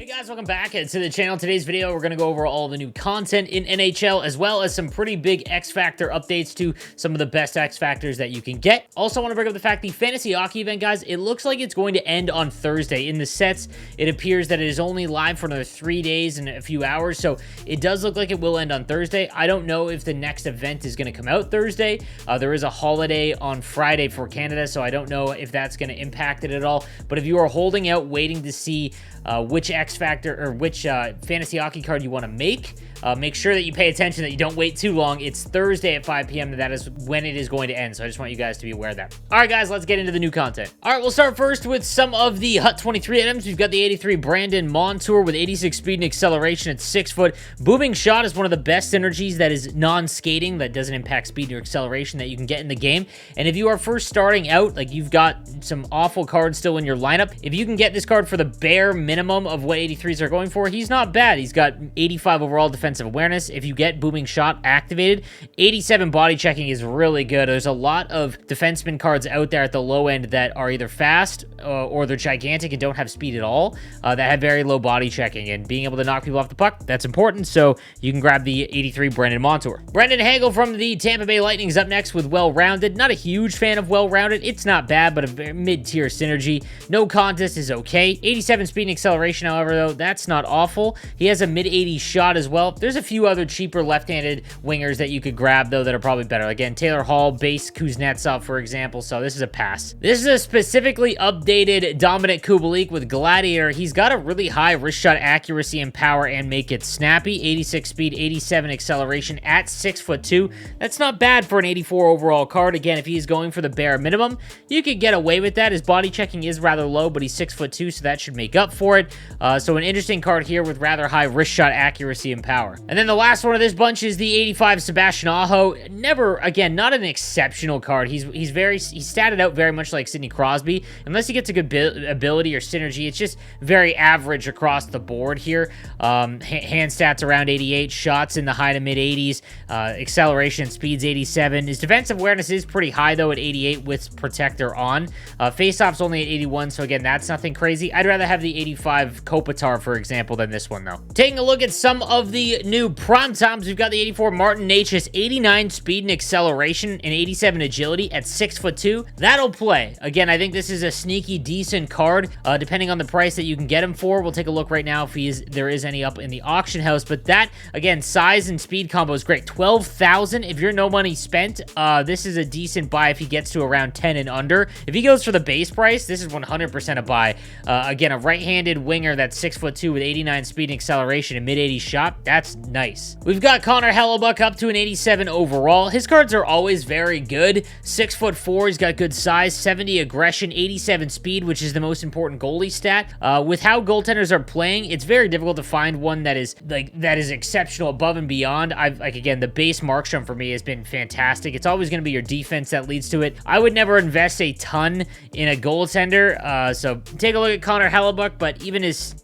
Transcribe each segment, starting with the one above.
Guys, welcome back to the channel. Today's video, we're going to go over all the new content in NHL, as well as some pretty big X Factor updates to some of the best X Factors that you can get. Also, I want to bring up the fact the Fantasy Hockey event, guys, it looks like it's going to end on Thursday. In the sets, it appears that it is only live for another 3 days and a few hours, so it does look like it will end on Thursday. I don't know if the next event is going to come out Thursday. There is a holiday on Friday for Canada, so I don't know if that's going to impact it at all. But if you are holding out, waiting to see which X Factor or which fantasy hockey card you want to make sure that you pay attention, that you don't wait too long. It's Thursday at 5 p.m. That is when it is going to end, so I just want you guys to be aware of that. All right, guys, let's get into the new content. All right, we'll start first with some of the Hut 23 items. We've got the 83 Brandon Montour with 86 speed and acceleration at 6 foot. Booming shot is one of the best synergies that is non-skating, that doesn't impact speed or acceleration, that you can get in the game. And if you are first starting out, like you've got some awful cards still in your lineup, if you can get this card for the bare minimum of what 83s are going for, he's not bad. He's got 85 overall defensive awareness. If you get booming shot activated, 87 body checking is really good. There's a lot of defenseman cards out there at the low end that are either fast or they're gigantic and don't have speed at all, that have very low body checking, and being able to knock people off the puck, that's important. So you can grab the 83 Brandon Montour. Brendan Hagel from the Tampa Bay Lightning is up next with Well-Rounded. Not a huge fan of Well-Rounded. It's not bad, but a mid-tier synergy. No contest is okay. 87 speed and acceleration, however, though, that's not awful. He has a mid-80s shot as well. There's a few other cheaper left-handed wingers that you could grab, though, that are probably better. Again, Taylor Hall, base Kuznetsov, for example, so this is a pass. This is a specifically updated Dominic Kubalik with Gladiator. He's got a really high wrist shot accuracy and power and make it snappy. 86 speed, 87 acceleration at 6'2". That's not bad for an 84 overall card. Again, if he's going for the bare minimum, you could get away with that. His body checking is rather low, but he's 6'2", so that should make up for it. So an interesting card here with rather high wrist shot accuracy and power. And then the last one of this bunch is the 85 Sebastian Aho. Never, again, not an exceptional card. He's statted out very much like Sidney Crosby. Unless he gets a good ability or synergy, it's just very average across the board here. Hand stats around 88, shots in the high to mid 80s, acceleration and speed's 87. His defensive awareness is pretty high though at 88 with protector on. Faceoff's only at 81, so again, that's nothing crazy. I'd rather have the 85 Kopitar, for example, than this one though. Taking a look at some of the new prime times, we've got the 84 Martin Necas, 89 speed and acceleration and 87 agility at 6'2". That'll play. Again, I think this is a sneaky decent card, depending on the price that you can get him for. We'll take a look right now if there is any up in the auction house, but that, again, size and speed combo is great. 12,000. If you're no money spent, this is a decent buy if he gets to around 10 and under. If he goes for the base price, this is 100% a buy. Again, a right-handed winger that's 6'2" with 89 speed and acceleration and mid-80s shot, that's nice. We've got Connor Hellebuck up to an 87 overall. His cards are always very good. 6'4", he's got good size, 70 aggression, 87 speed, which is the most important goalie stat. With how goaltenders are playing, it's very difficult to find one that is exceptional above and beyond. Again, the base Markstrom for me has been fantastic. It's always going to be your defense that leads to it. I would never invest a ton in a goaltender, so take a look at Connor Hellebuck, but even his,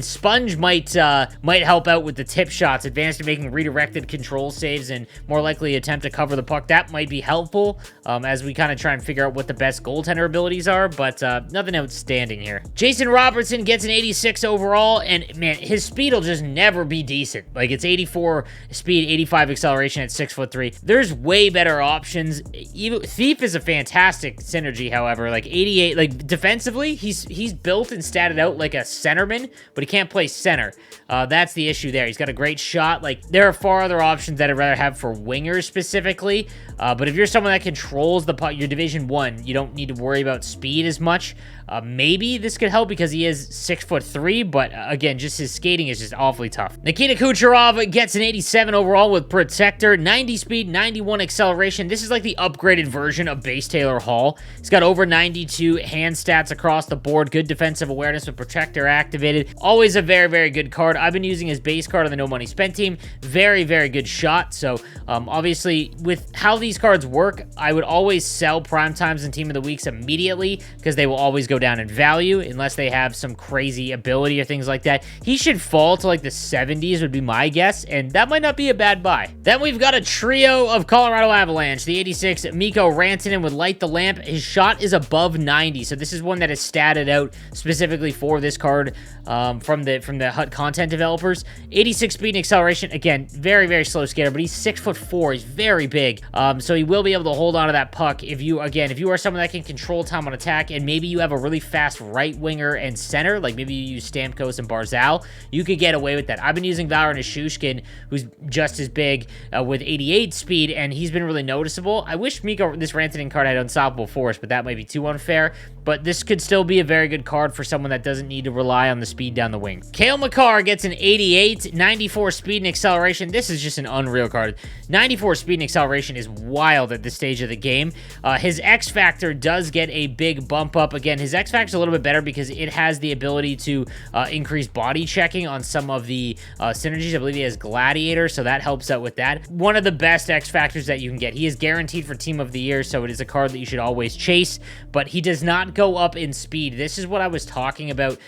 Sponge might help out with the tip shots, advanced to making redirected control saves and more likely attempt to cover the puck. That might be helpful as we kind of try and figure out what the best goaltender abilities are, but nothing outstanding here. Jason Robertson gets an 86 overall, and man, his speed will just never be decent. Like, it's 84 speed, 85 acceleration at 6'3". There's way better options. Thief is a fantastic synergy, however. Like 88, like defensively, he's built and statted out like a centerman, but he can't play center. That's the issue there. He's got a great shot. Like, there are far other options that I'd rather have for wingers specifically. But if you're someone that controls the puck, your Division 1, you don't need to worry about speed as much. Maybe this could help because he is 6'3", but again, just his skating is just awfully tough. Nikita Kucherov gets an 87 overall with protector, 90 speed, 91 acceleration. This is like the upgraded version of base Taylor Hall. He's got over 92 hand stats across the board, good defensive awareness with protector activated. Always a very, very good card. I've been using his base card of the no money spent team. Very, very good shot. So obviously with how these cards work, I would always sell prime times and team of the weeks immediately because they will always go down in value unless they have some crazy ability or things like that. He should fall to like the 70s would be my guess, and that might not be a bad buy. Then we've got a trio of Colorado Avalanche. The 86 Mikko Rantanen with Light the Lamp. His shot is above 90, so this is one that is statted out specifically for this card from the HUT content developers. 86 speed and acceleration. Again, very, very slow skater, but he's 6'4". He's very big, so he will be able to hold on to that puck. If you are someone that can control time on attack, and maybe you have a really fast right winger and center, like maybe you use Stamkos and Barzal, you could get away with that. I've been using Valor Nichushkin, who's just as big with 88 speed, and he's been really noticeable. I wish this Rantanen card had Unstoppable Force, but that might be too unfair. But this could still be a very good card for someone that doesn't need to rely on the speed down the wing. Cale Makar gets an 88, 94 speed and acceleration. This is just an unreal card. 94 speed and acceleration is wild at this stage of the game. His X Factor does get a big bump up. Again, his X Factor is a little bit better because it has the ability to increase body checking on some of the synergies. I believe he has Gladiator, so that helps out with that. One of the best X Factors that you can get. He is guaranteed for Team of the Year, so it is a card that you should always chase, but he does not go up in speed. This is what I was talking about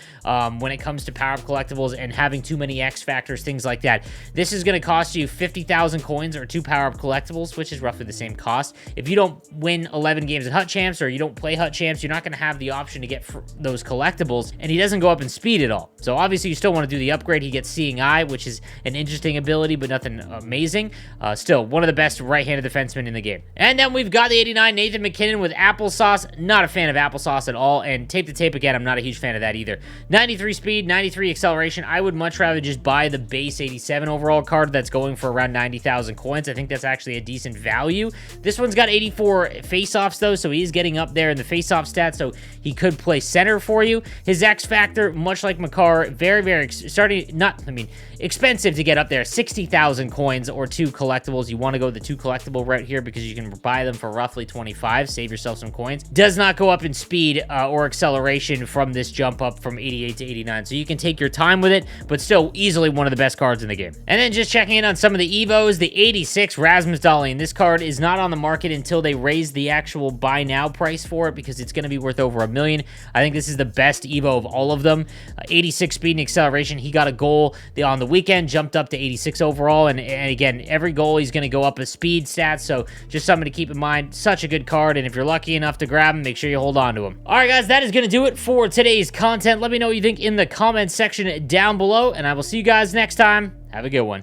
when it comes to power-up collectibles and having too many X Factors, things like that. This is going to cost you 50,000 coins or 2 power-up collectibles, which is roughly the same cost. If you don't win 11 games at HUT Champs or you don't play HUT Champs, you're not going to have the option to get those collectibles, and he doesn't go up in speed at all. So obviously you still want to do the upgrade. He gets Seeing Eye, which is an interesting ability, but nothing amazing. Still, one of the best right-handed defensemen in the game. And then we've got the 89 Nathan MacKinnon with Applesauce. Not a fan of Applesauce at all, and Tape to Tape, again, I'm not a huge fan of that either. 93 speed, 93 acceleration. I would much rather just buy the base 87 overall card that's going for around 90,000 coins. I think that's actually a decent value. This one's got 84 face-offs, though, so he's getting up there in the face-off stats, so he could play center for you. His X Factor, much like Makar, very, very expensive to get up there. 60,000 coins or 2 collectibles. You want to go the 2 collectible route here because you can buy them for roughly 25. Save yourself some coins. Does not go up in speed or acceleration from this jump up from 88 to 89. So you can take your time with it, but still easily one of the best cards in the game. And then just checking in on some of the EVOs, the 86 Rasmus Dahlin. This card is not on the market until they raise the actual buy now price for it because it's going to be worth over $1 million. I think this is the best EVO of all of them. 86 speed and acceleration. He got a goal on the weekend, jumped up to 86 overall, and again, every goal he's going to go up a speed stat, so just something to keep in mind. Such a good card, and if you're lucky enough to grab him, make sure you hold on to him. All right, guys, that is going to do it for today's content. Let me know what you think in the comments section down below, and I will see you guys next time. Have a good one.